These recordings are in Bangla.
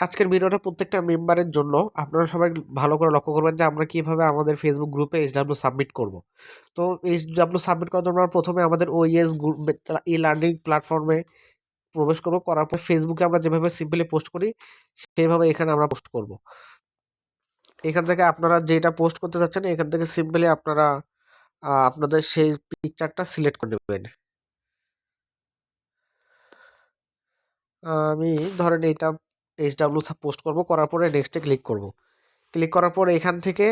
আজকের ভিডিওটা প্রত্যেকটা মেম্বারের জন্য। আপনারা সবাই ভালো করে লক্ষ্য করবেন যে আমরা কিভাবে আমাদের ফেসবুক গ্রুপে এইচডাব্লিউ সাবমিট করব। তো এইচডাব্লিউ সাবমিট করার জন্য আমরা প্রথমে আমাদের ওইএস গ্রুপ ই লার্নিং প্ল্যাটফর্মে প্রবেশ করব। করার পর ফেসবুকে আমরা যেভাবে সিম্পলি পোস্ট করি সেইভাবে এখানে আমরা পোস্ট করব। এখান থেকে আপনারা যেটা পোস্ট করতে চাচ্ছেন এখান থেকে সিম্পলি আপনারা আপনাদের সেই পিকচারটা সিলেক্ট করে নেবেন। আমি ধরেন এটা এইচডাব্লিউ পোস্ট করব, করার পরে নেক্সটে ক্লিক করব। ক্লিক করার পর এখান থেকে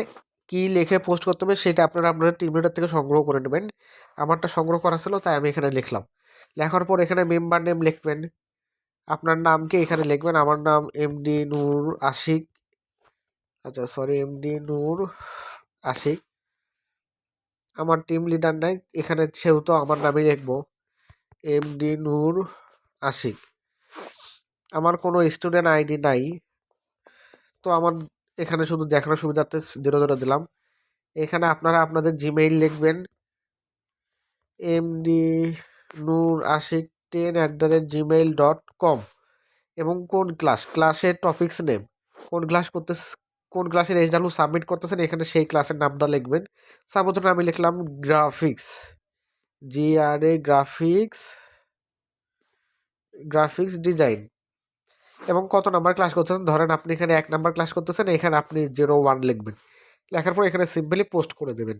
কি লিখে পোস্ট করতে হবে সেটা আপনারা আপনাদের টিম লিডার থেকে সংগ্রহ করে নেবেন। আমারটা সংগ্রহ করা ছিল তাই আমি এখানে লিখলাম। লেখার পর এখানে মেম্বার নেম লিখবেন, আপনার নামকে এখানে লিখবেন। আমার নাম এমডি নূর আশিক, আচ্ছা সরি এমডি নূর আশিক। আমার টিম লিডার নাই এখানে, সেহেতু আমার নামই লিখবো এমডি নূর আশিক। আমার কোনো স্টুডেন্ট আইডি নাই, তো আমার এখানে শুধু দেখানোর সুবিধার্থে 00 দিলাম। এখানে আপনারা আপনাদের জিমেইল লিখবেন এমডি নূর আশিক 10@gmail.com এবং কোন ক্লাসের টপিক্স নেম, কোন ক্লাস করতে, কোন ক্লাসের এইচডাব্লিউ সাবমিট করতেছেন এখানে সেই ক্লাসের নামটা লিখবেন। সাপোজ আমি লিখলাম গ্রাফিক্স, GRA গ্রাফিক্স ডিজাইন, এবং কত নাম্বার ক্লাস করতেছেন। ধরেন আপনি এখানে 1 নাম্বার ক্লাস করতেছেন, এখানে আপনি 01 লিখবেন। লেখার পর এখানে সিম্পলি পোস্ট করে দেবেন।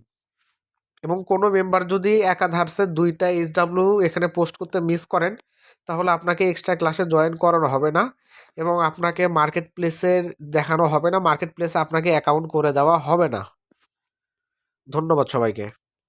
এবং কোনো মেম্বার যদি একাধারে 2টা এইচডাব্লিউ এখানে পোস্ট করতে মিস করেন তাহলে আপনাকে এক্সট্রা ক্লাসে জয়েন করানো হবে না এবং আপনাকে মার্কেট প্লেসের দেখানো হবে না, মার্কেট প্লেসে আপনাকে অ্যাকাউন্ট করে দেওয়া হবে না। ধন্যবাদ সবাইকে।